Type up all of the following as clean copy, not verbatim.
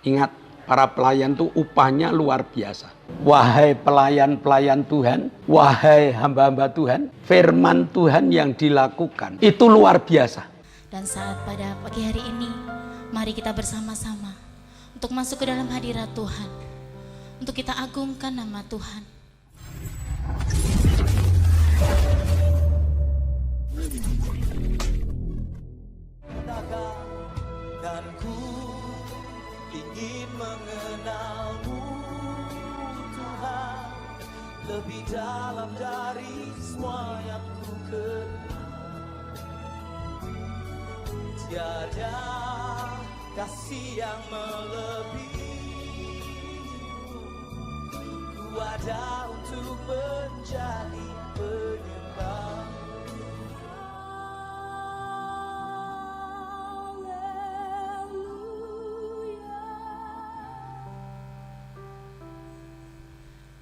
Ingat, para pelayan itu upahnya luar biasa. Wahai pelayan-pelayan Tuhan, wahai hamba-hamba Tuhan, firman Tuhan yang dilakukan itu luar biasa. Dan saat pada pagi hari ini, mari kita bersama-sama untuk masuk ke dalam hadirat Tuhan, untuk kita agungkan nama Tuhan. Dan ku ingin mengenalmu Tuhan, lebih dalam dari semua yang ku kenal. Tiada kasih yang melebihimu, ku ada untuk menjadi penyembah.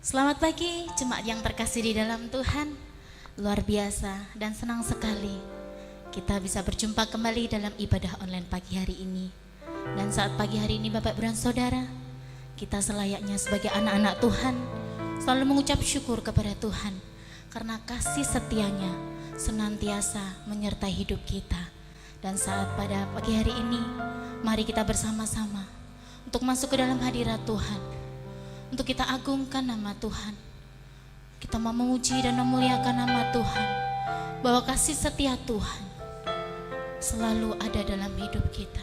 Selamat pagi jemaat yang terkasih di dalam Tuhan. Luar biasa dan senang sekali kita bisa berjumpa kembali dalam ibadah online pagi hari ini. Dan saat pagi hari ini Bapak Ibu dan Saudara, kita selayaknya sebagai anak-anak Tuhan selalu mengucap syukur kepada Tuhan karena kasih setianya senantiasa menyertai hidup kita. Dan saat pada pagi hari ini, mari kita bersama-sama untuk masuk ke dalam hadirat Tuhan, untuk kita agungkan nama Tuhan. Kita mau memuji dan memuliakan nama Tuhan, bahwa kasih setia Tuhan selalu ada dalam hidup kita.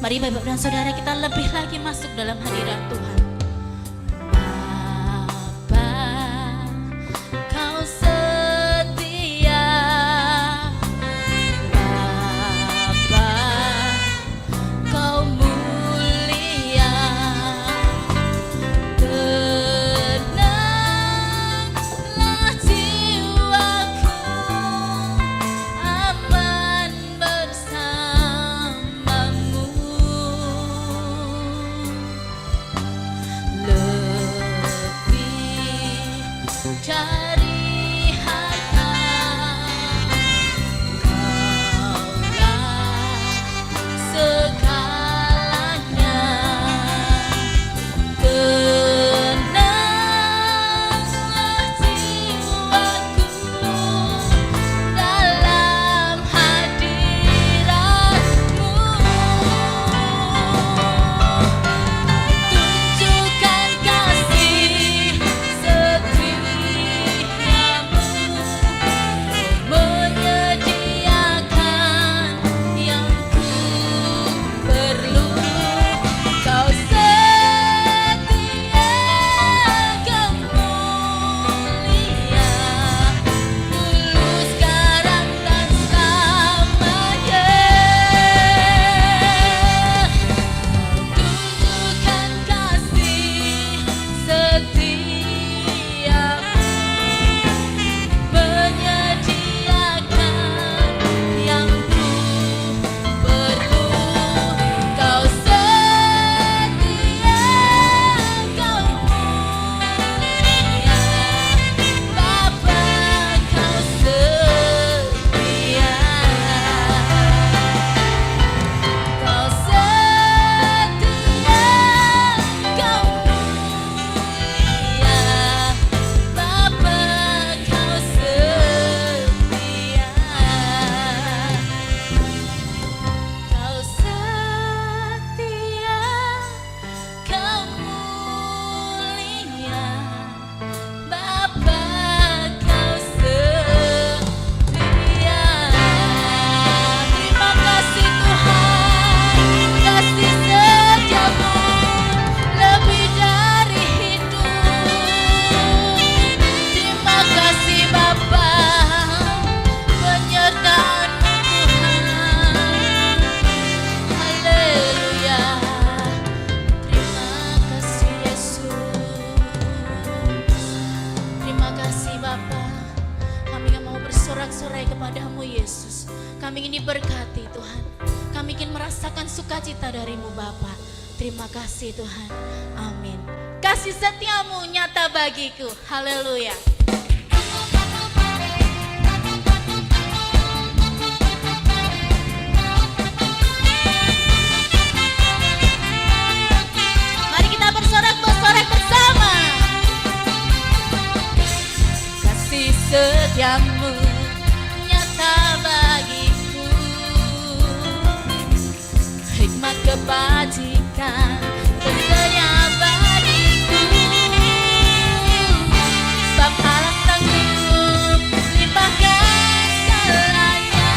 Mari Bapak dan Saudara kita lebih lagi masuk dalam hadirat Tuhan. Bapa, Kau setia. Bapa, Kau mulia. Tenanglah jiwaku, aman bersamamu. diberkati Tuhan. Kami ingin merasakan sukacita dari-Mu Bapa. Terima kasih Tuhan. Amin. Kasih setiamu nyata bagiku. Haleluya. Mari kita bersorak-sorai bersama. Kasih setiamu nyata bagiku, hikmat kebajikan tersedia bagiku. Sebab Allah sanggup limpahkan segalanya,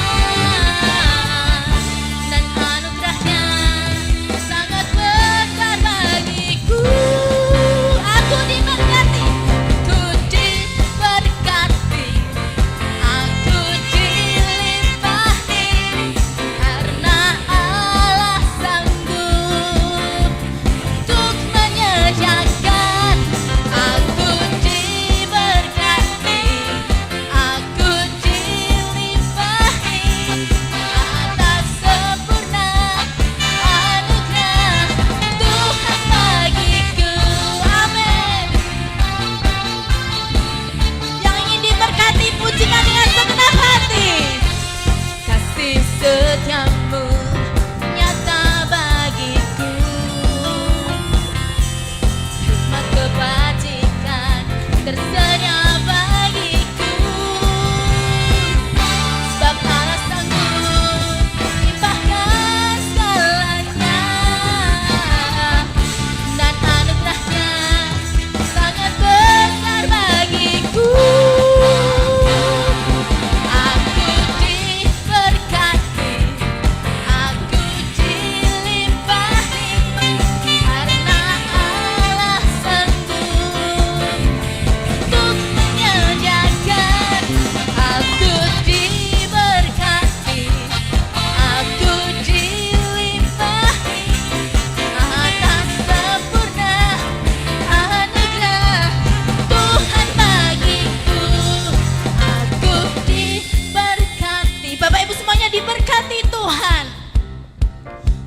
dan anugerahnya sangat besar bagiku. Aku diberkati, ku diberkati, aku dilimpahi, karena Allah sanggup untuk menyediakan. Aku diberkati, aku dilimpahi, atas sempurna anugerah Tuhan bagiku. Amin. Yang ingin diberkati, pujikan dengan segenap hati. Kasih setiamu nyata bagiku, hikmat kebajikan tersedia bagiku. Sebab Allah sanggup limpahkan segalanya, dan anugerahnya sangat besar bagiku. Aku diberkati, aku dilimpahi, karena Allah sanggup untuk menyediakan. Aku diberkati, aku dilimpahi, atas sempurna anugerah Tuhan bagiku. Aku diberkati. Bapak Ibu semuanya diberkati Tuhan.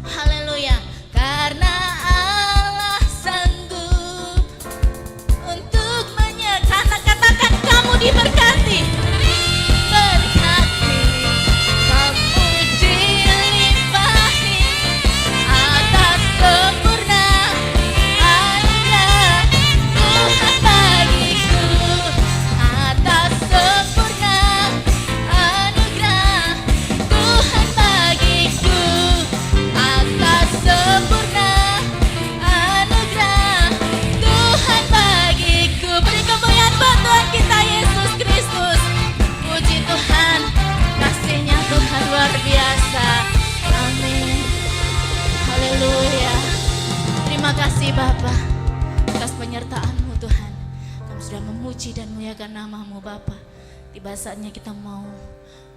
Haleluya. Karena Allah sanggup untuk menyediakan. Katakan kamu diberkati. Berkati, kamu dilimpahi, atas sempurna anugerah Tuhan bagiku. Atas sempurna anugerah Tuhan bagiku. Atas sempurna anugerah Tuhan bagiku. Beri kemuliaan buat Tuhan kita Yesus Kristus. Puji Tuhan, kasih-Nya Tuhan luar biasa. Amin. Haleluya. Terima kasih Bapa atas penyertaan-Mu Tuhan. Kami sudah memuji dan memuliakan nama-Mu Bapa. Tiba saatnya kita mau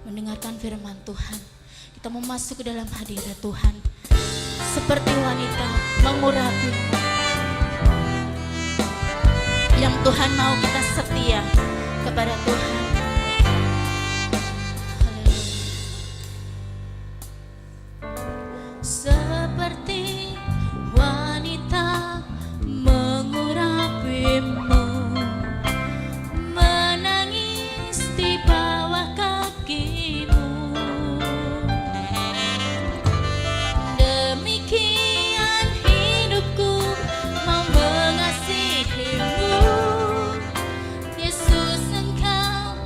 mendengarkan firman Tuhan. Kita mau masuk ke dalam hadirat Tuhan. Seperti wanita mengurapi, yang Tuhan mau kita setia kepada Tuhan. Haleluya. Seperti wanita mengurapimu, menangis di bawah kakimu. Demikian hidupku mau mengasihimu, Yesus, Engkau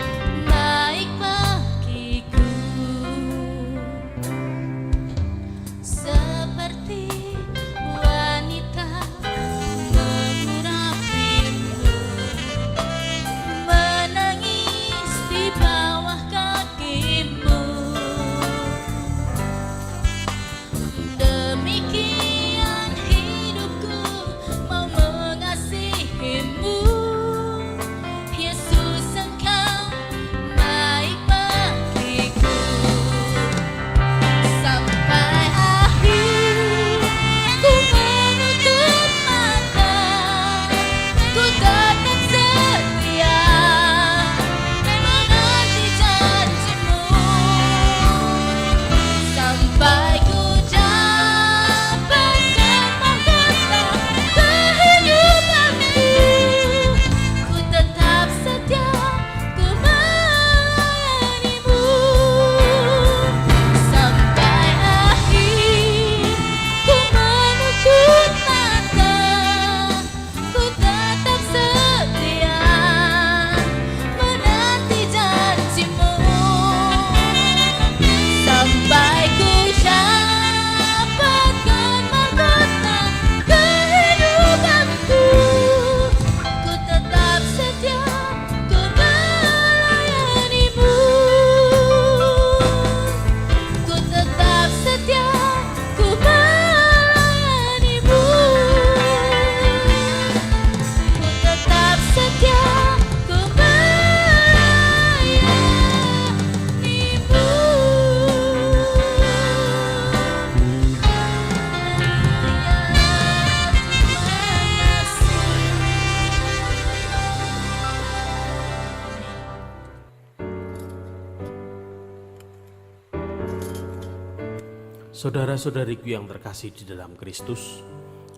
Saudara-saudariku yang terkasih di dalam Kristus,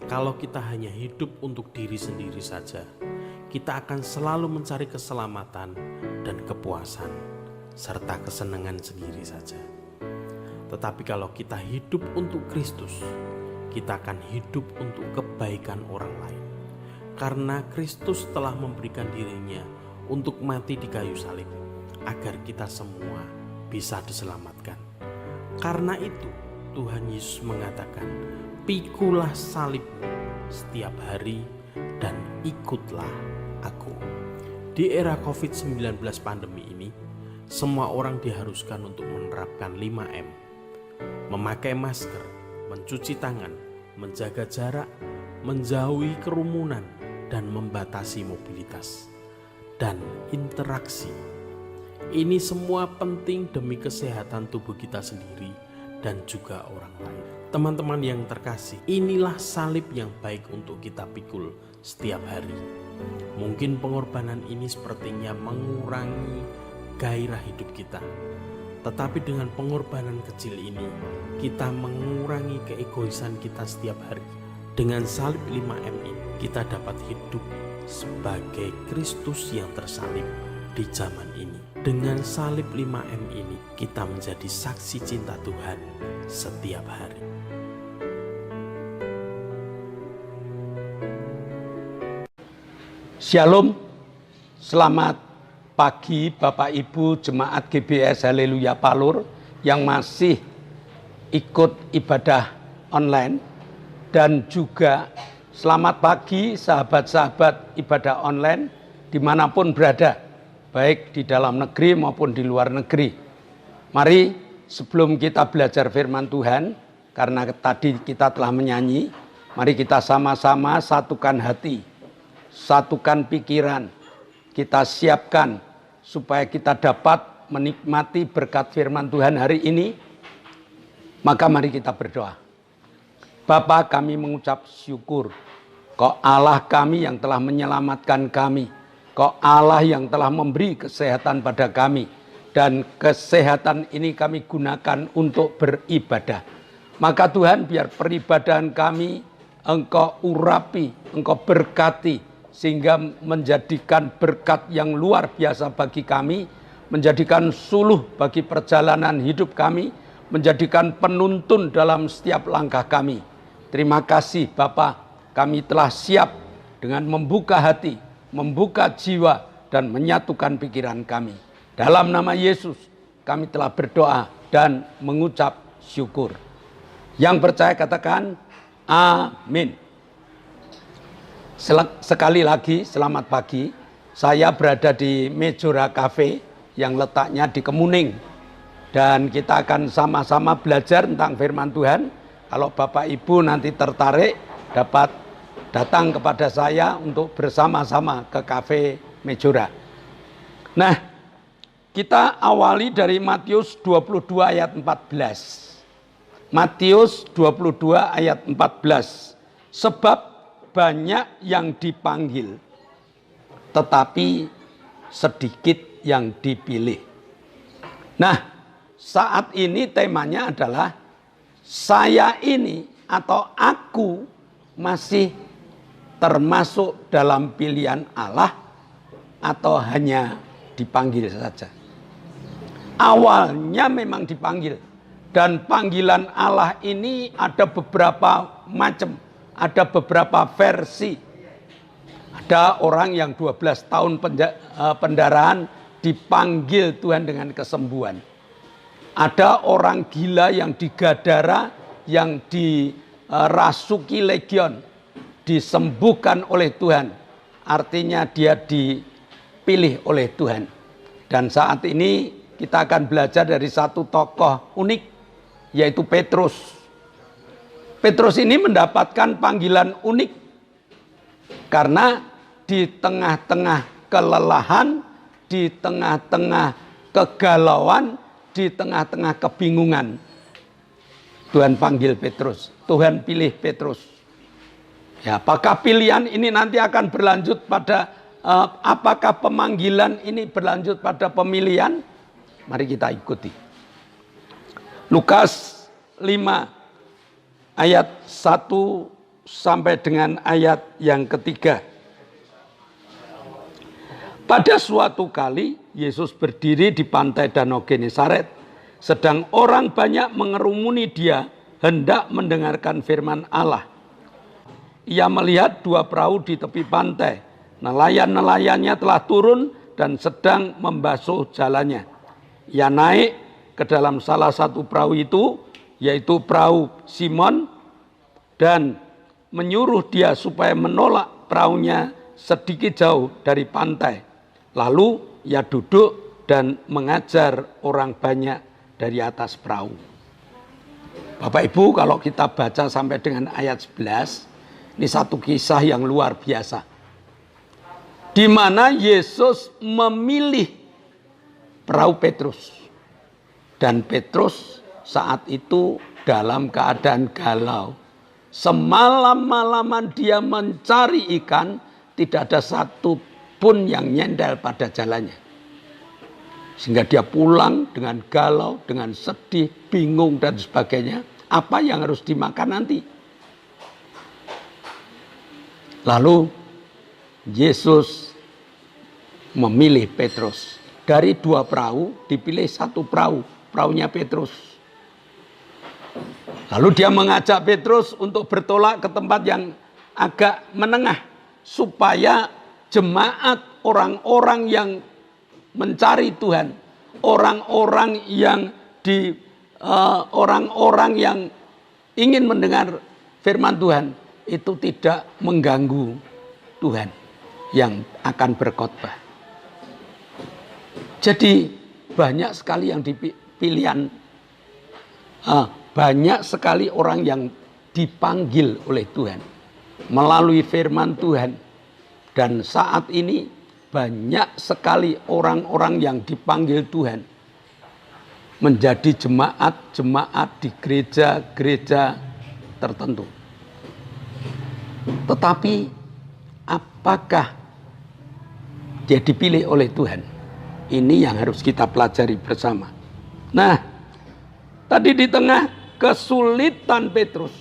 kalau kita hanya hidup untuk diri sendiri saja, kita akan selalu mencari keselamatan dan kepuasan, serta kesenangan sendiri saja. Tetapi kalau kita hidup untuk Kristus, kita akan hidup untuk kebaikan orang lain. Karena Kristus telah memberikan dirinya untuk mati di kayu salib, agar kita semua bisa diselamatkan. Karena itu, Tuhan Yesus mengatakan, "Pikulah salibmu setiap hari dan ikutlah aku." Di era COVID-19 pandemi ini, semua orang diharuskan untuk menerapkan 5M. Memakai masker, mencuci tangan, menjaga jarak, menjauhi kerumunan, dan membatasi mobilitas dan interaksi. Ini semua penting demi kesehatan tubuh kita sendiri dan juga orang lain. Teman-teman yang terkasih, inilah salib yang baik untuk kita pikul setiap hari. Mungkin pengorbanan ini sepertinya mengurangi gairah hidup kita. Tetapi dengan pengorbanan kecil ini, kita mengurangi keegoisan kita setiap hari. Dengan salib 5M ini, kita dapat hidup sebagai Kristus yang tersalib di zaman ini. Dengan salib 5M ini, kita menjadi saksi cinta Tuhan setiap hari. Shalom, selamat pagi Bapak Ibu Jemaat GBS Haleluya Palur yang masih ikut ibadah online, dan juga selamat pagi sahabat-sahabat ibadah online dimanapun berada, baik di dalam negeri maupun di luar negeri. Mari sebelum kita belajar firman Tuhan, karena tadi kita telah menyanyi, mari kita sama-sama satukan hati, satukan pikiran, kita siapkan supaya kita dapat menikmati berkat firman Tuhan hari ini. Maka mari kita berdoa. Bapa, kami mengucap syukur, Kau Allah kami yang telah menyelamatkan kami, Kau Allah yang telah memberi kesehatan pada kami, dan kesehatan ini kami gunakan untuk beribadah. Maka Tuhan, biar peribadahan kami Engkau urapi, Engkau berkati, sehingga menjadikan berkat yang luar biasa bagi kami, menjadikan suluh bagi perjalanan hidup kami, menjadikan penuntun dalam setiap langkah kami. Terima kasih Bapa, kami telah siap dengan membuka hati, membuka jiwa, dan menyatukan pikiran kami. Dalam nama Yesus, kami telah berdoa dan mengucap syukur. Yang percaya katakan, amin. Sekali lagi, selamat pagi. Saya berada di Mejora Cafe yang letaknya di Kemuning. Dan kita akan sama-sama belajar tentang firman Tuhan. Kalau Bapak Ibu nanti tertarik, dapat datang kepada saya untuk bersama-sama ke Cafe Mejora. Nah, kita awali dari Matius 22 ayat 14. Matius 22 ayat 14. Sebab banyak yang dipanggil, tetapi sedikit yang dipilih. Nah, saat ini temanya adalah saya ini atau aku masih termasuk dalam pilihan Allah atau hanya dipanggil saja. Awalnya memang dipanggil, dan panggilan Allah ini ada beberapa macam, ada beberapa versi. Ada orang yang 12 tahun pendarahan dipanggil Tuhan dengan kesembuhan. Ada orang gila yang di Gadara, yang dirasuki legion, disembuhkan oleh Tuhan. Artinya dia dipilih oleh Tuhan. Dan saat ini kita akan belajar dari satu tokoh unik, yaitu Petrus. Petrus ini mendapatkan panggilan unik karena di tengah-tengah kelelahan, di tengah-tengah kegalauan, di tengah-tengah kebingungan, Tuhan panggil Petrus, Tuhan pilih Petrus. Ya, apakah pilihan ini nanti akan berlanjut pada apakah pemanggilan ini berlanjut pada pemilihan? Mari kita ikuti. Lukas 5 ayat 1 sampai dengan ayat yang ketiga. Pada suatu kali Yesus berdiri di pantai Danau Genesaret, sedang orang banyak mengerumuni dia hendak mendengarkan firman Allah. Ia melihat 2 perahu di tepi pantai. Nelayan-nelayannya telah turun dan sedang membasuh jalannya. Ia naik ke dalam salah satu perahu itu, yaitu perahu Simon, dan menyuruh dia supaya menolak perahunya sedikit jauh dari pantai. Lalu ia duduk dan mengajar orang banyak dari atas perahu. Bapak Ibu, kalau kita baca sampai dengan ayat 11, ini satu kisah yang luar biasa. Di mana Yesus memilih perahu Petrus. Dan Petrus saat itu dalam keadaan galau. Semalam-malaman dia mencari ikan, tidak ada satu pun yang nyendal pada jalannya. Sehingga dia pulang dengan galau, dengan sedih, bingung dan sebagainya. Apa yang harus dimakan nanti? Lalu Yesus memilih Petrus. Dari 2 perahu dipilih 1 perahu, perahunya Petrus. Lalu dia mengajak Petrus untuk bertolak ke tempat yang agak menengah. Supaya jemaat, orang-orang yang mencari Tuhan, orang-orang yang ingin mendengar firman Tuhan itu tidak mengganggu Tuhan yang akan berkhotbah. Jadi banyak sekali yang dipilihan, banyak sekali orang yang dipanggil oleh Tuhan melalui firman Tuhan. Dan saat ini banyak sekali orang-orang yang dipanggil Tuhan menjadi jemaat-jemaat di gereja-gereja tertentu. Tetapi apakah dia dipilih oleh Tuhan? Ini yang harus kita pelajari bersama. Nah, tadi di tengah kesulitan Petrus,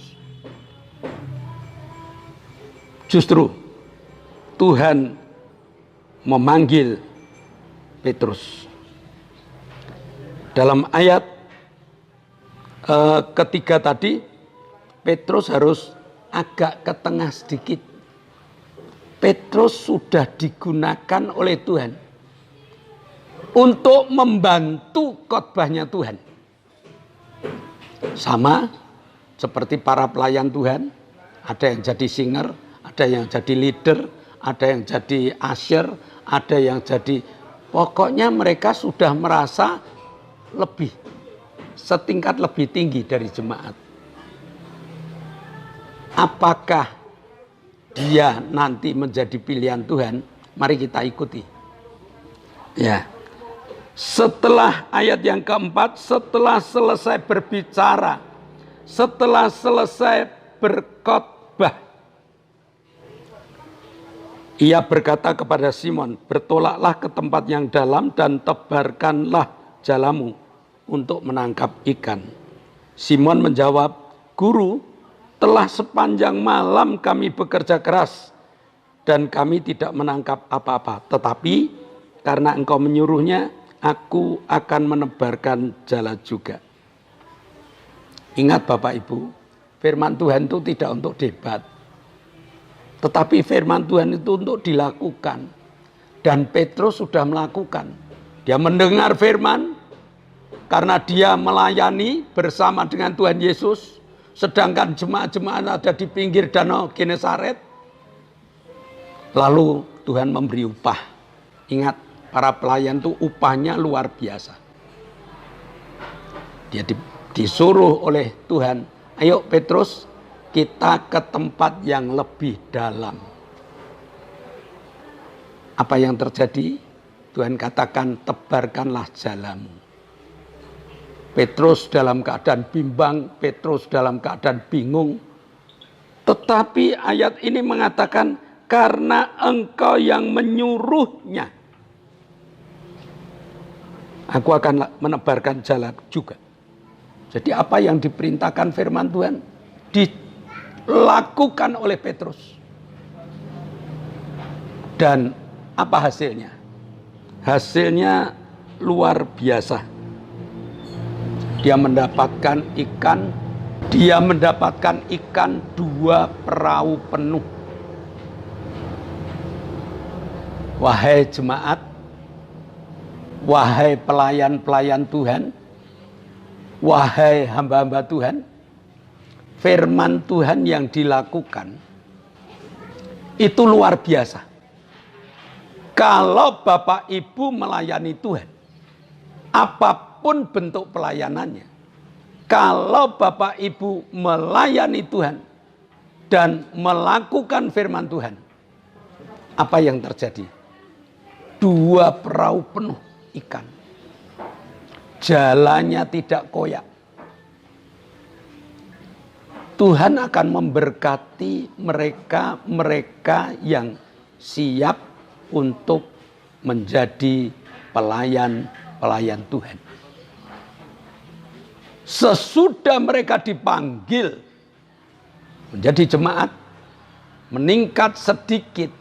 justru Tuhan memanggil Petrus. Dalam ayat ketiga tadi, Petrus harus agak ke tengah sedikit. Petrus sudah digunakan oleh Tuhan untuk membantu khotbahnya Tuhan. Sama seperti para pelayan Tuhan, ada yang jadi singer, ada yang jadi leader, ada yang jadi usher, ada yang jadi, pokoknya mereka sudah merasa lebih, setingkat lebih tinggi dari jemaat. Apakah dia nanti menjadi pilihan Tuhan? Mari kita ikuti. Ya. Setelah ayat yang keempat, setelah selesai berbicara, setelah selesai berkhotbah, ia berkata kepada Simon, bertolaklah ke tempat yang dalam dan tebarkanlah jalamu untuk menangkap ikan. Simon menjawab, Guru, telah sepanjang malam kami bekerja keras dan kami tidak menangkap apa-apa. Tetapi karena engkau menyuruhnya, aku akan menebarkan jala juga. Ingat Bapak Ibu, firman Tuhan itu tidak untuk debat. Tetapi firman Tuhan itu untuk dilakukan. Dan Petrus sudah melakukan. Dia mendengar firman, karena dia melayani bersama dengan Tuhan Yesus. Sedangkan jemaat-jemaat ada di pinggir Danau Genesaret. Lalu Tuhan memberi upah. Ingat, para pelayan itu upahnya luar biasa. Dia disuruh oleh Tuhan, ayo Petrus, kita ke tempat yang lebih dalam. Apa yang terjadi? Tuhan katakan, tebarkanlah jalamu. Petrus dalam keadaan bimbang, Petrus dalam keadaan bingung. Tetapi ayat ini mengatakan, karena engkau yang menyuruhnya, aku akan menebarkan jala juga. Jadi apa yang diperintahkan firman Tuhan? dilakukan oleh Petrus. Dan apa hasilnya? Hasilnya luar biasa. Dia mendapatkan ikan 2 perahu penuh. Wahai jemaat, wahai pelayan-pelayan Tuhan, wahai hamba-hamba Tuhan, firman Tuhan yang dilakukan itu luar biasa. Kalau Bapak Ibu melayani Tuhan, apapun bentuk pelayanannya, kalau Bapak Ibu melayani Tuhan dan melakukan firman Tuhan, apa yang terjadi? 2 perahu penuh ikan. Jalannya tidak koyak. Tuhan akan memberkati mereka yang siap untuk menjadi pelayan Tuhan. Sesudah mereka dipanggil menjadi jemaat, meningkat sedikit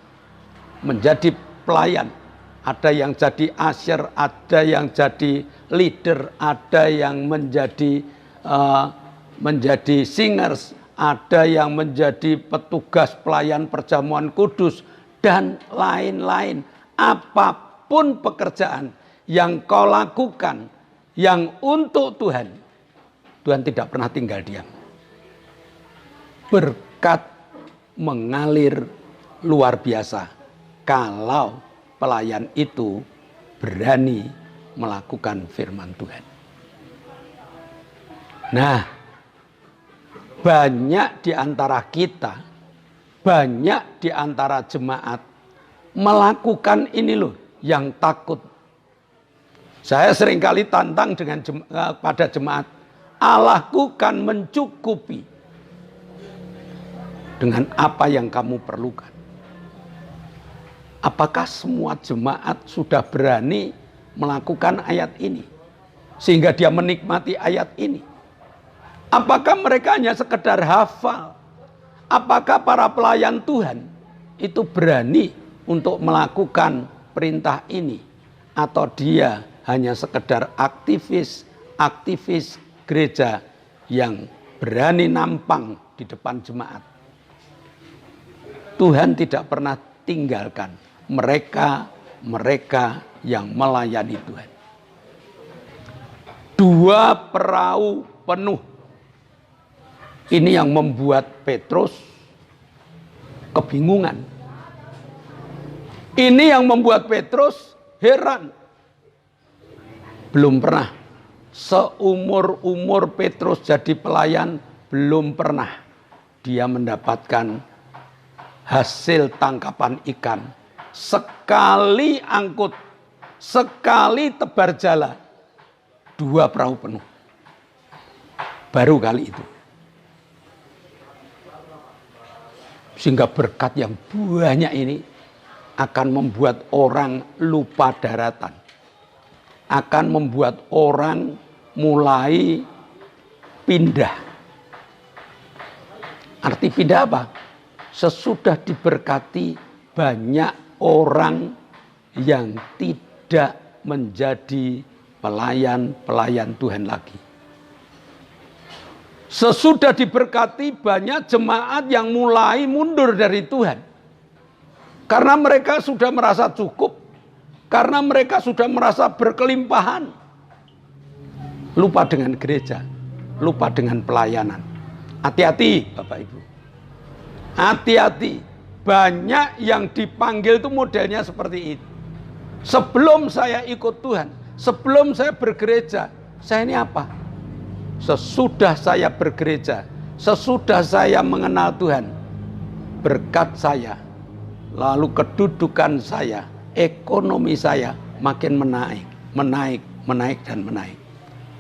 menjadi pelayan. Ada yang jadi asher, ada yang jadi leader, ada yang menjadi singers, ada yang menjadi petugas pelayan perjamuan kudus, dan lain-lain. Apapun pekerjaan yang kau lakukan yang untuk Tuhan, Tuhan tidak pernah tinggal diam. Berkat mengalir luar biasa kalau pelayan itu berani melakukan firman Tuhan. Nah, banyak di antara kita, banyak di antara jemaat melakukan ini loh yang takut. Saya seringkali tantang pada jemaat, Allahku kan mencukupi dengan apa yang kamu perlukan. Apakah semua jemaat sudah berani melakukan ayat ini? Sehingga dia menikmati ayat ini. Apakah mereka hanya sekedar hafal? Apakah para pelayan Tuhan itu berani untuk melakukan perintah ini? Atau dia hanya sekedar aktivis gereja yang berani nampang di depan jemaat? Tuhan tidak pernah tinggalkan mereka yang melayani Tuhan. 2 perahu penuh. Ini yang membuat Petrus kebingungan. Ini yang membuat Petrus heran. Belum pernah seumur Petrus jadi pelayan, belum pernah dia mendapatkan hasil tangkapan ikan. Sekali angkut, sekali tebar jala, 2 perahu penuh. Baru kali itu. Sehingga berkat yang banyak ini akan membuat orang lupa daratan. Akan membuat orang mulai pindah. Arti pindah apa? Sesudah diberkati, banyak orang yang tidak menjadi pelayan Tuhan lagi. Sesudah diberkati, banyak jemaat yang mulai mundur dari Tuhan. Karena mereka sudah merasa cukup. Karena mereka sudah merasa berkelimpahan. Lupa dengan gereja. Lupa dengan pelayanan. Hati-hati Bapak Ibu. Hati-hati. Banyak yang dipanggil itu modelnya seperti itu. Sebelum saya ikut Tuhan, sebelum saya bergereja, saya ini apa? Sesudah saya bergereja, sesudah saya mengenal Tuhan, berkat saya, lalu kedudukan saya, ekonomi saya makin menaik dan menaik.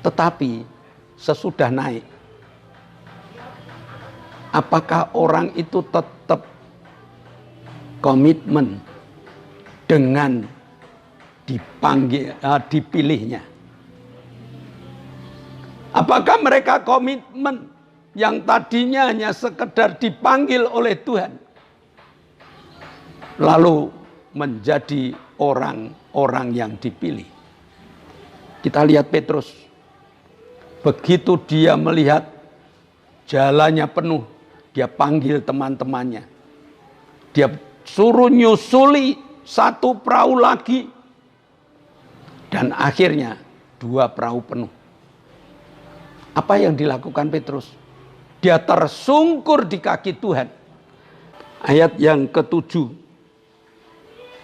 Tetapi sesudah naik, apakah orang itu tetap komitmen dengan dipilihnya? Apakah mereka komitmen yang tadinya hanya sekedar dipanggil oleh Tuhan, lalu menjadi orang-orang yang dipilih. Kita lihat Petrus, begitu dia melihat jalannya penuh, dia panggil teman-temannya. Dia suruh nyusuli satu perahu lagi. Dan akhirnya 2 perahu penuh. Apa yang dilakukan Petrus? Dia tersungkur di kaki Tuhan. Ayat yang ke-7.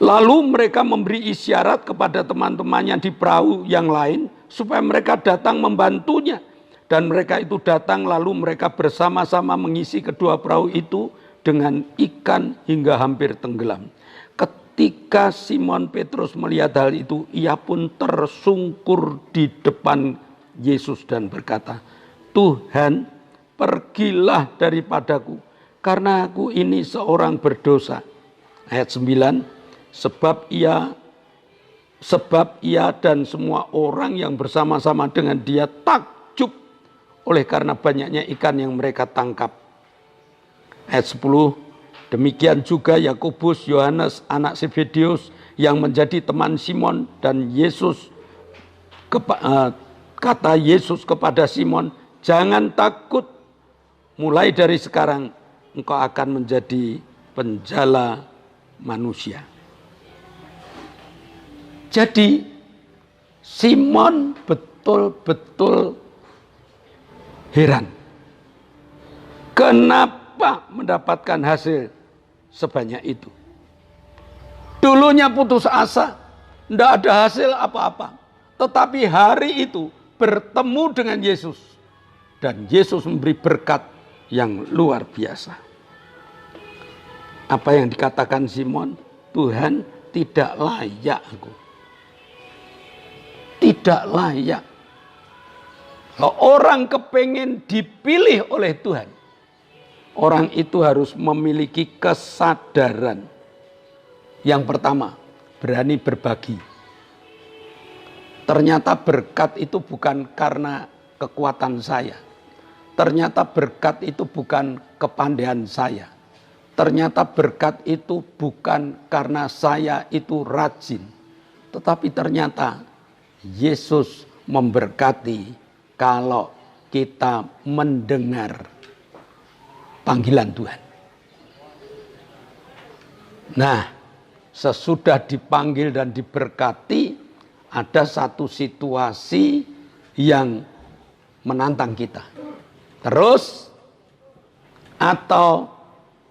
Lalu mereka memberi isyarat kepada teman-temannya di perahu yang lain supaya mereka datang membantunya. Dan mereka itu datang, lalu mereka bersama-sama mengisi kedua perahu itu dengan ikan hingga hampir tenggelam. Ketika Simon Petrus melihat hal itu, ia pun tersungkur di depan Yesus dan berkata, Tuhan, pergilah daripadaku, karena aku ini seorang berdosa. Ayat 9, sebab ia dan semua orang yang bersama-sama dengan dia takjub oleh karena banyaknya ikan yang mereka tangkap. Ayat 10, demikian juga Yakobus, Yohanes, anak Zebedeus yang menjadi teman Simon, dan Yesus kata Yesus kepada Simon, jangan takut, mulai dari sekarang engkau akan menjadi penjala manusia. Jadi Simon betul-betul heran. Kenapa mendapatkan hasil sebanyak itu? Dulunya putus asa, tidak ada hasil apa-apa. Tetapi hari itu bertemu dengan Yesus. Dan Yesus memberi berkat yang luar biasa. Apa yang dikatakan Simon? Tuhan, tidak layak aku. Tidak layak. Kalau orang kepengen dipilih oleh Tuhan, orang itu harus memiliki kesadaran. Yang pertama, berani berbagi. Ternyata berkat itu bukan karena kekuatan saya. Ternyata berkat itu bukan kepandaian saya. Ternyata berkat itu bukan karena saya itu rajin. Tetapi ternyata Yesus memberkati kalau kita mendengar panggilan Tuhan. Nah, sesudah dipanggil dan diberkati, ada satu situasi yang menantang kita. Terus atau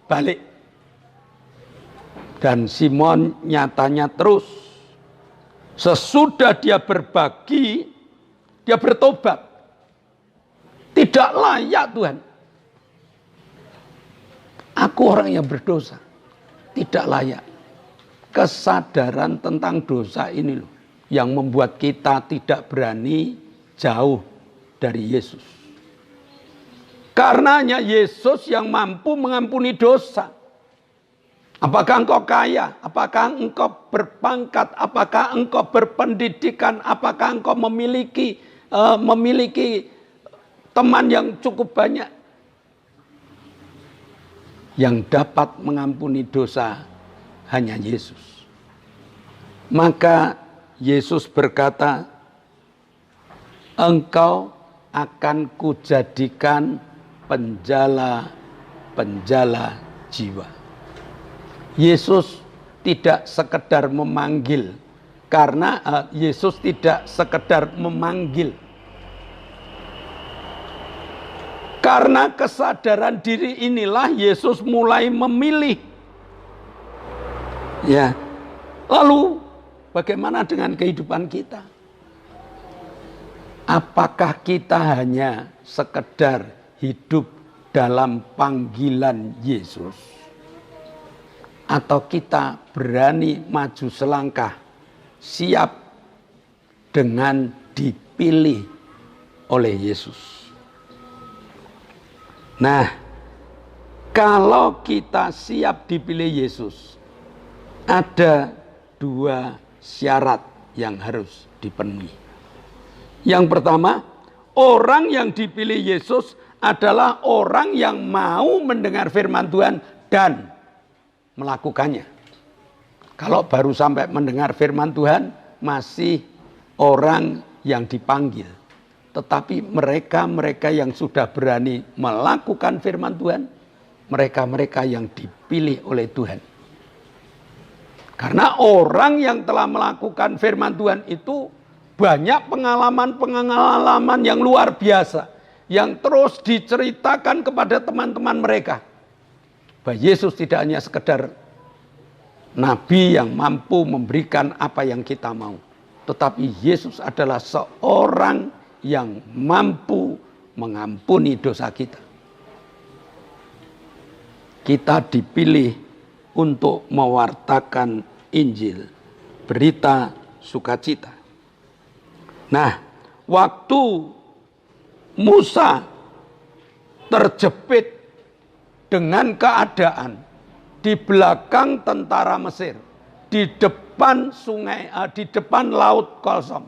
balik. Dan Simon nyatanya terus. Sesudah dia berbagi, dia bertobat. Tidak layak Tuhan. Aku orang yang berdosa. Tidak layak. Kesadaran tentang dosa ini loh, yang membuat kita tidak berani jauh dari Yesus. Karenanya Yesus yang mampu mengampuni dosa. Apakah engkau kaya? Apakah engkau berpangkat? Apakah engkau berpendidikan? Apakah engkau memiliki teman yang cukup banyak? Yang dapat mengampuni dosa hanya Yesus. Maka Yesus berkata, engkau akan kujadikan penjala jiwa. Yesus tidak sekedar memanggil, karena Yesus tidak sekedar memanggil. Karena kesadaran diri inilah Yesus mulai memilih. Ya. Lalu bagaimana dengan kehidupan kita? Apakah kita hanya sekedar hidup dalam panggilan Yesus? Atau kita berani maju selangkah, siap dengan dipilih oleh Yesus? Nah, kalau kita siap dipilih Yesus, ada 2 syarat yang harus dipenuhi. Yang pertama, orang yang dipilih Yesus adalah orang yang mau mendengar firman Tuhan dan melakukannya. Kalau baru sampai mendengar firman Tuhan, masih orang yang dipanggil. Tetapi mereka-mereka yang sudah berani melakukan firman Tuhan, mereka-mereka yang dipilih oleh Tuhan. Karena orang yang telah melakukan firman Tuhan itu banyak pengalaman-pengalaman yang luar biasa, yang terus diceritakan kepada teman-teman mereka. Bahwa Yesus tidak hanya sekedar nabi yang mampu memberikan apa yang kita mau, tetapi Yesus adalah seorang yang mampu mengampuni dosa kita. Kita dipilih untuk mewartakan Injil, berita sukacita. Nah, waktu Musa terjepit dengan keadaan di belakang tentara Mesir, di depan di depan laut kosong,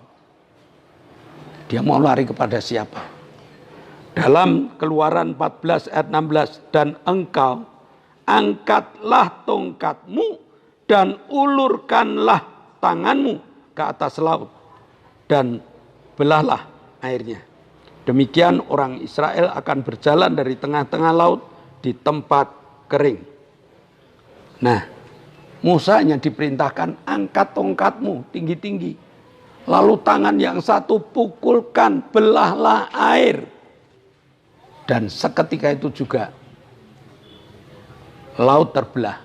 dia mau lari kepada siapa? Dalam Keluaran 14 ayat 16, dan engkau angkatlah tongkatmu dan ulurkanlah tanganmu ke atas laut dan belahlah airnya. Demikian orang Israel akan berjalan dari tengah-tengah laut di tempat kering. Nah, Musa hanya diperintahkan angkat tongkatmu tinggi-tinggi. Lalu tangan yang satu pukulkan, belahlah air. Dan seketika itu juga laut terbelah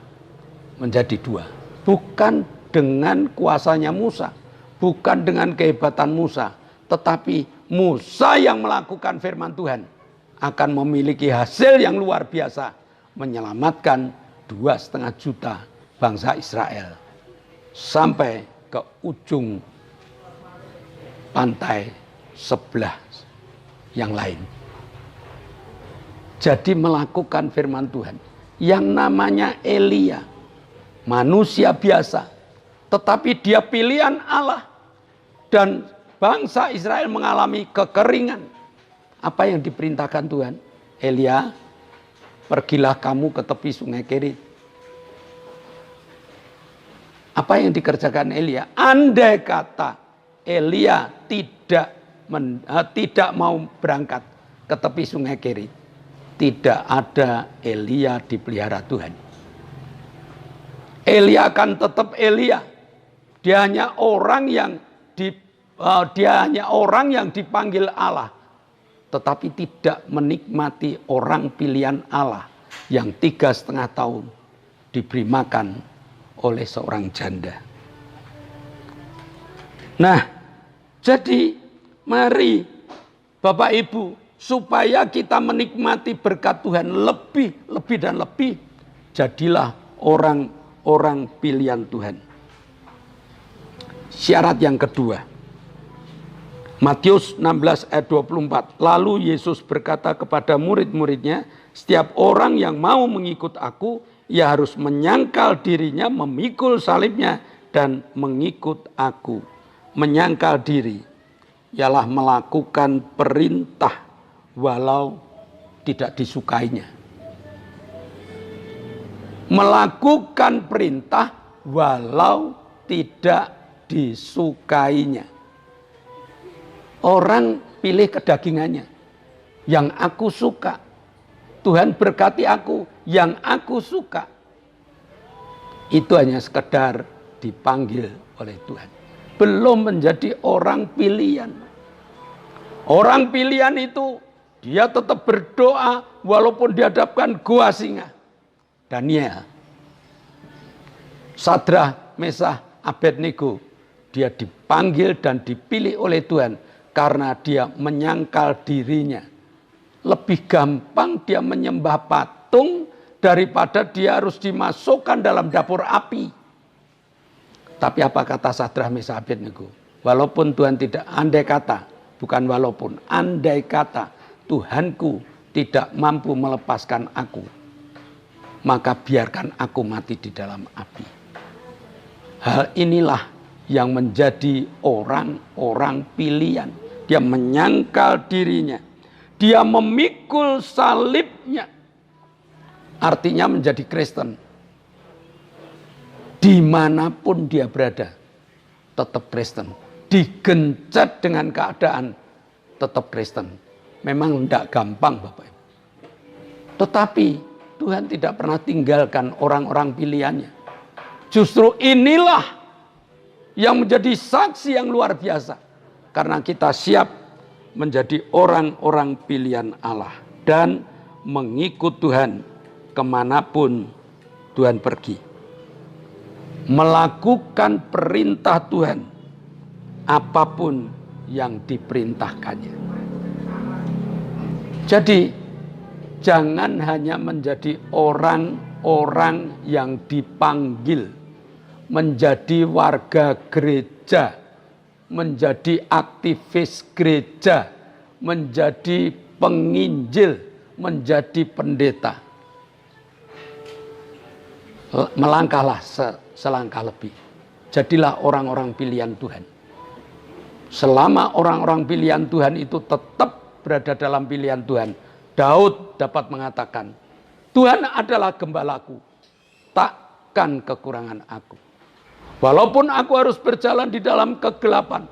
menjadi dua. Bukan dengan kuasanya Musa, bukan dengan kehebatan Musa, tetapi Musa yang melakukan firman Tuhan akan memiliki hasil yang luar biasa, menyelamatkan 2,5 juta bangsa Israel sampai ke ujung pantai sebelah yang lain. Jadi melakukan firman Tuhan yang namanya Elia, manusia biasa, tetapi dia pilihan Allah, dan bangsa Israel mengalami kekeringan. Apa yang diperintahkan Tuhan? Elia, pergilah kamu ke tepi sungai Kerit. Apa yang dikerjakan Elia? Andai kata Elia tidak mau berangkat ke tepi sungai Kerit, tidak ada Elia dipelihara Tuhan. Elia akan tetap Elia. Dia hanya orang yang dipanggil Allah, tetapi tidak menikmati orang pilihan Allah yang 3,5 tahun diberi makan oleh seorang janda. Nah, jadi mari Bapak Ibu, supaya kita menikmati berkat Tuhan lebih dan lebih, jadilah orang pilihan Tuhan. Syarat yang kedua, Matius 16 ayat 24. Lalu Yesus berkata kepada murid-muridnya, setiap orang yang mau mengikut aku, ia harus menyangkal dirinya, memikul salibnya, dan mengikut aku. Menyangkal diri ialah melakukan perintah walau tidak disukainya. Melakukan perintah walau tidak disukainya. Orang pilih kedagingannya. Yang aku suka. Tuhan berkati aku. Yang aku suka. Itu hanya sekedar dipanggil oleh Tuhan. Belum menjadi orang pilihan. Orang pilihan itu dia tetap berdoa walaupun dihadapkan gua singa. Daniel, Sadrah, Mesah, Abednego, dia dipanggil dan dipilih oleh Tuhan karena dia menyangkal dirinya. Lebih gampang dia menyembah patung daripada dia harus dimasukkan dalam dapur api. Tapi apa kata Sadrah, Mesah, Abednego? Walaupun Tuhan tidak, andai kata, bukan walaupun, andai kata Tuhanku tidak mampu melepaskan aku, maka biarkan aku mati di dalam api. Hal inilah yang menjadi orang-orang pilihan. Dia menyangkal dirinya. Dia memikul salibnya. Artinya menjadi Kristen. Dimanapun dia berada, tetap Kristen. Digencet dengan keadaan, tetap Kristen. Memang tidak gampang Bapak Ibu. Tetapi Tuhan tidak pernah tinggalkan orang-orang pilihannya. Justru inilah yang menjadi saksi yang luar biasa. Karena kita siap menjadi orang-orang pilihan Allah. Dan mengikut Tuhan kemanapun Tuhan pergi. Melakukan perintah Tuhan. Apapun yang diperintahkannya. Jadi jangan hanya menjadi orang-orang yang dipanggil. Menjadi warga gereja. Menjadi aktivis gereja. Menjadi penginjil. Menjadi pendeta. Melangkahlah selangkah lebih. Jadilah orang-orang pilihan Tuhan. Selama orang-orang pilihan Tuhan itu tetap berada dalam pilihan Tuhan, Daud dapat mengatakan, Tuhan adalah gembalaku, takkan kekurangan aku. Walaupun aku harus berjalan di dalam kegelapan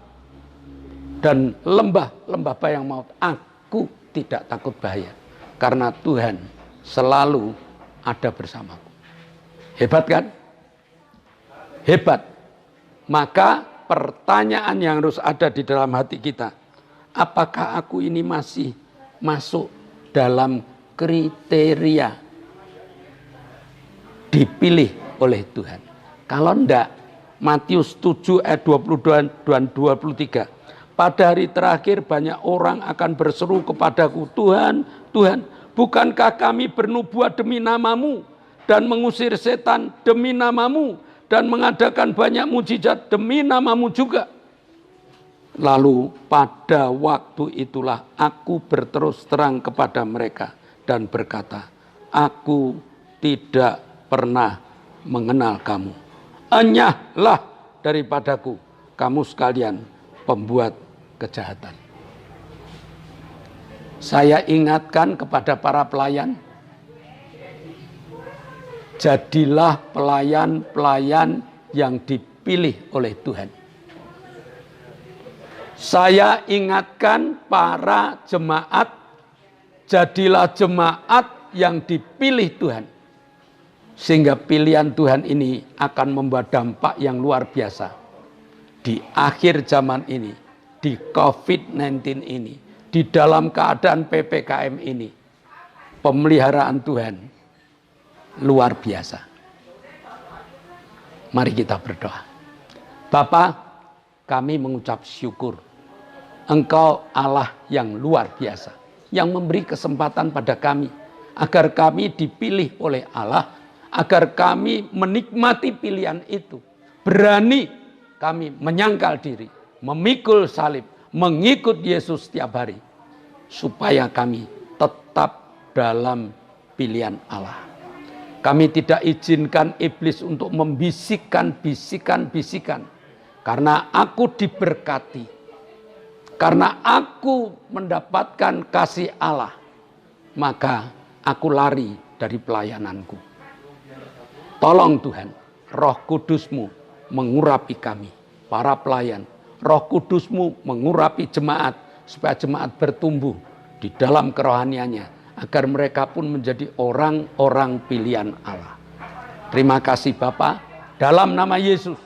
dan lembah bayang maut, aku tidak takut bahaya. Karena Tuhan selalu ada bersamaku. Hebat kan? Hebat. Maka pertanyaan yang harus ada di dalam hati kita, apakah aku ini masih masuk dalam kriteria dipilih oleh Tuhan? Kalau enggak, Matius 7 ayat 22 dan 23. Pada hari terakhir banyak orang akan berseru kepadaku, Tuhan, Tuhan, bukankah kami bernubuat demi namamu dan mengusir setan demi namamu dan mengadakan banyak mujizat demi namamu juga? Lalu pada waktu itulah aku berterus terang kepada mereka dan berkata, aku tidak pernah mengenal kamu. Enyahlah daripadaku, kamu sekalian pembuat kejahatan. Saya ingatkan kepada para pelayan, jadilah pelayan-pelayan yang dipilih oleh Tuhan. Saya ingatkan para jemaat, jadilah jemaat yang dipilih Tuhan. Sehingga pilihan Tuhan ini akan membawa dampak yang luar biasa. Di akhir zaman ini, di COVID-19 ini, di dalam keadaan PPKM ini, pemeliharaan Tuhan luar biasa. Mari kita berdoa. Bapa, kami mengucap syukur. Engkau Allah yang luar biasa, yang memberi kesempatan pada kami, agar kami dipilih oleh Allah, agar kami menikmati pilihan itu. Berani kami menyangkal diri, memikul salib, mengikut Yesus setiap hari. Supaya kami tetap dalam pilihan Allah. Kami tidak izinkan iblis untuk membisikkan bisikan-bisikan. Karena aku diberkati. Karena aku mendapatkan kasih Allah. Maka aku lari dari pelayananku. Tolong Tuhan, Roh Kudus-Mu mengurapi kami, para pelayan. Roh Kudus-Mu mengurapi jemaat, supaya jemaat bertumbuh di dalam kerohaniannya, agar mereka pun menjadi orang-orang pilihan Allah. Terima kasih Bapa, dalam nama Yesus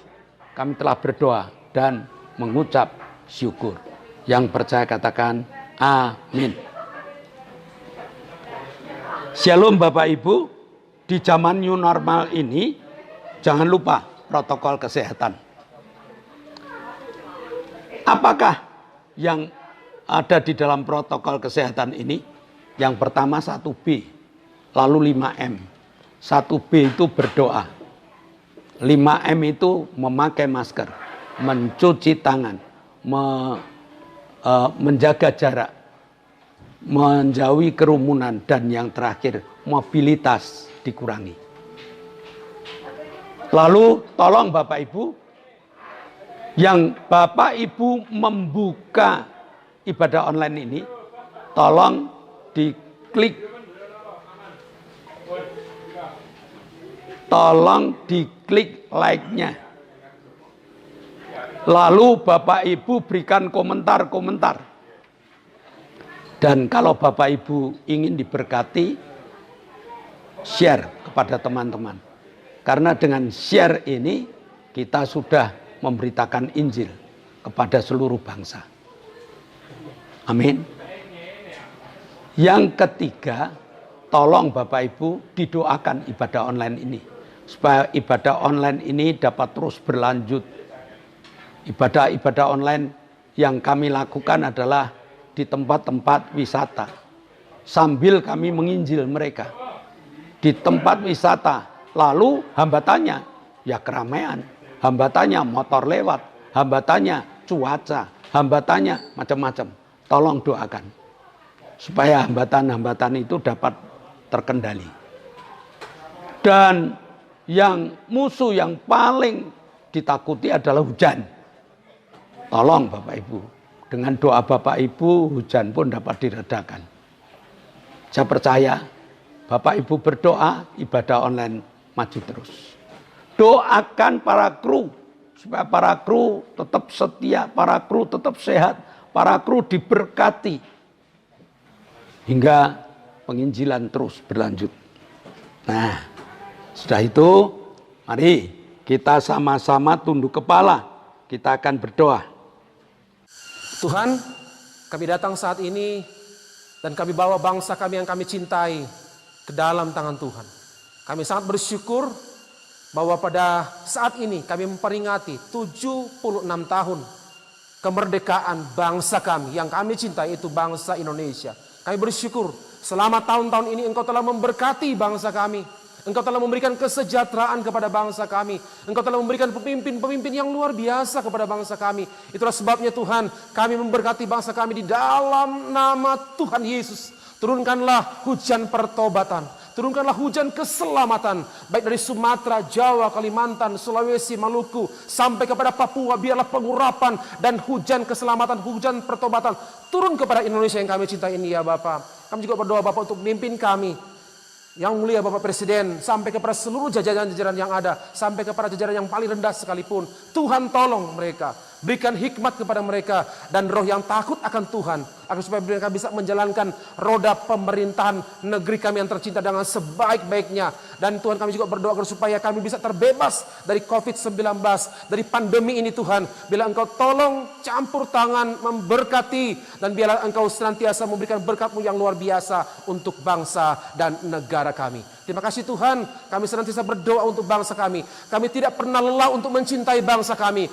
kami telah berdoa dan mengucap syukur. Yang percaya katakan amin. Shalom Bapak Ibu. Di zaman new normal ini, jangan lupa protokol kesehatan. Apakah yang ada di dalam protokol kesehatan ini? Yang pertama 1B, lalu 5M. 1B itu berdoa. 5M itu memakai masker, mencuci tangan, menjaga jarak, menjauhi kerumunan, dan yang terakhir mobilitas dikurangi. Lalu tolong Bapak Ibu, yang Bapak Ibu membuka ibadah online ini, tolong diklik. Tolong diklik like-nya. Lalu Bapak Ibu berikan komentar-komentar. Dan kalau Bapak Ibu ingin diberkati, share kepada teman-teman. Karena dengan share ini kita sudah memberitakan Injil kepada seluruh bangsa. Amin. Yang ketiga, tolong Bapak Ibu didoakan ibadah online ini. Supaya ibadah online ini dapat terus berlanjut. Ibadah-ibadah online yang kami lakukan adalah di tempat-tempat wisata. Sambil kami menginjil mereka. Di tempat wisata. Lalu hambatannya ya keramaian. Hambatannya motor lewat. Hambatannya cuaca. Hambatannya macam-macam. Tolong doakan. Supaya hambatan-hambatan itu dapat terkendali. Dan yang musuh yang paling ditakuti adalah hujan. Tolong Bapak Ibu. Dengan doa Bapak Ibu, hujan pun dapat diredakan. Saya percaya, Bapak Ibu berdoa, ibadah online maju terus. Doakan para kru, supaya para kru tetap setia, para kru tetap sehat, para kru diberkati. Hingga penginjilan terus berlanjut. Nah, sudah itu, mari kita sama-sama tunduk kepala. Kita akan berdoa. Tuhan, kami datang saat ini dan kami bawa bangsa kami yang kami cintai ke dalam tangan Tuhan. Kami sangat bersyukur bahwa pada saat ini kami memperingati 76 tahun kemerdekaan bangsa kami yang kami cintai, itu bangsa Indonesia. Kami bersyukur selama tahun-tahun ini Engkau telah memberkati bangsa kami. Engkau telah memberikan kesejahteraan kepada bangsa kami. Engkau telah memberikan pemimpin-pemimpin yang luar biasa kepada bangsa kami. Itulah sebabnya Tuhan, kami memberkati bangsa kami di dalam nama Tuhan Yesus. Turunkanlah hujan pertobatan. Turunkanlah hujan keselamatan. Baik dari Sumatera, Jawa, Kalimantan, Sulawesi, Maluku, sampai kepada Papua. Biarlah pengurapan dan hujan keselamatan, hujan pertobatan turun kepada Indonesia yang kami cintai ini ya Bapak. Kami juga berdoa Bapak untuk memimpin kami. Yang mulia Bapak Presiden, sampai kepada seluruh jajaran-jajaran yang ada, sampai kepada jajaran yang paling rendah sekalipun. Tuhan tolong mereka, berikan hikmat kepada mereka, dan roh yang takut akan Tuhan, agar supaya mereka bisa menjalankan roda pemerintahan negeri kami yang tercinta dengan sebaik-baiknya. Dan Tuhan, kami juga berdoa agar supaya kami bisa terbebas dari COVID-19, dari pandemi ini Tuhan. Bila Engkau tolong campur tangan memberkati, dan biarlah Engkau senantiasa memberikan berkat-Mu yang luar biasa untuk bangsa dan negara kami. Terima kasih Tuhan, kami senantiasa berdoa untuk bangsa kami. Kami tidak pernah lelah untuk mencintai bangsa kami.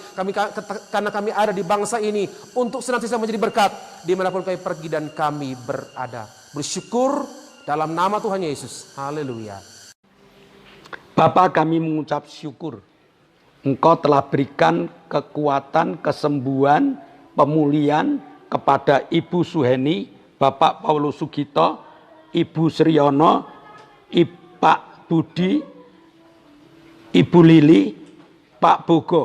Karena kami ada di bangsa ini untuk senantiasa menjadi berkat dimanapun kami pergi dan kami berada. Bersyukur dalam nama Tuhan Yesus. Haleluya. Bapa, kami mengucap syukur. Engkau telah berikan kekuatan, kesembuhan, pemulihan kepada Ibu Suheni, Bapak Paulus Sugito, Ibu Sriono, Pak Budi, Ibu Lili, Pak Bogo.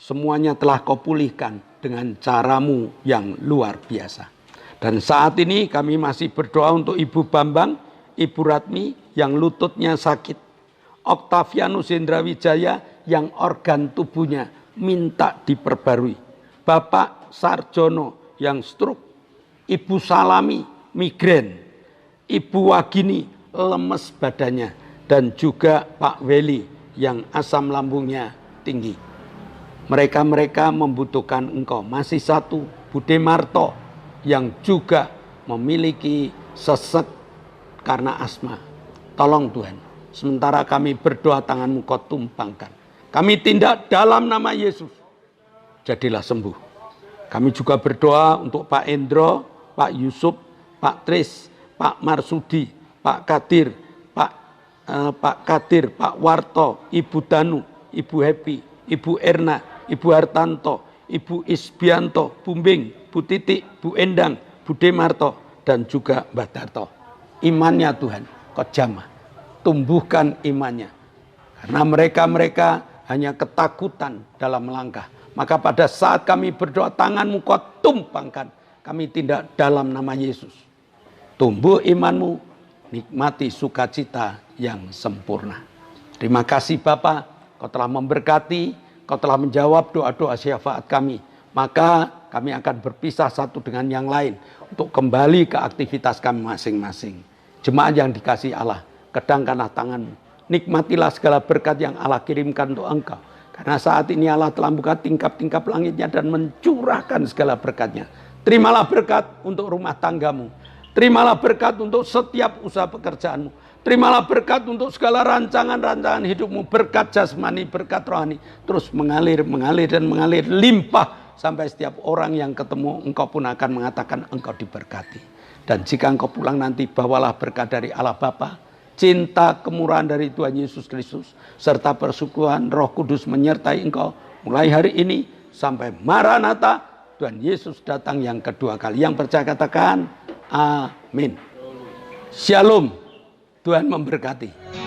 Semuanya telah Kau pulihkan dengan cara-Mu yang luar biasa. Dan saat ini kami masih berdoa untuk Ibu Bambang, Ibu Ratmi yang lututnya sakit. Oktavianus Hendrawijaya yang organ tubuhnya minta diperbarui. Bapak Sarjono yang stroke. Ibu Salami migrain. Ibu Wagini lemes badannya. Dan juga Pak Weli yang asam lambungnya tinggi. Mereka-mereka membutuhkan Engkau. Masih satu, Bude Marto yang juga memiliki sesek karena asma. Tolong Tuhan, sementara kami berdoa tangan-Mu Kau tumpangkan. Kami tindak dalam nama Yesus. Jadilah sembuh. Kami juga berdoa untuk Pak Endro, Pak Yusuf, Pak Tris, Pak Marsudi, Pak Kadir, Pak Kadir, Pak Warto, Ibu Danu, Ibu Happy, Ibu Erna, Ibu Hartanto, Ibu Isbianto, Bumbing, Bu Titik, Bu Endang, Bude Marto, dan juga Mbah Darto. Imannya Tuhan, Kau jamah. Tumbuhkan imannya. Karena mereka hanya ketakutan dalam melangkah. Maka pada saat kami berdoa, tangan-Mu Kau tumpangkan. Kami tindak dalam nama Yesus. tumbuh imanmu, nikmati sukacita yang sempurna. Terima kasih Bapa, Kau telah memberkati, Kau telah menjawab doa-doa syafaat kami. Maka kami akan berpisah satu dengan yang lain untuk kembali ke aktivitas kami masing-masing. Jemaat yang dikasihi Allah, kedangkanlah tanganmu. Nikmatilah segala berkat yang Allah kirimkan untuk engkau. Karena saat ini Allah telah buka tingkap-tingkap langitnya dan mencurahkan segala berkatnya. Terimalah berkat untuk rumah tanggamu. Terimalah berkat untuk setiap usaha pekerjaanmu. Terimalah berkat untuk segala rancangan-rancangan hidupmu. Berkat jasmani, berkat rohani. Terus mengalir, mengalir, dan mengalir. Limpah sampai setiap orang yang ketemu engkau pun akan mengatakan engkau diberkati. Dan jika engkau pulang nanti, bawalah berkat dari Allah Bapa, cinta kemurahan dari Tuhan Yesus Kristus, serta persekutuan Roh Kudus menyertai engkau mulai hari ini sampai Maranatha, Tuhan Yesus datang yang kedua kali. Yang percaya katakan amin. Shalom. Tuhan memberkati.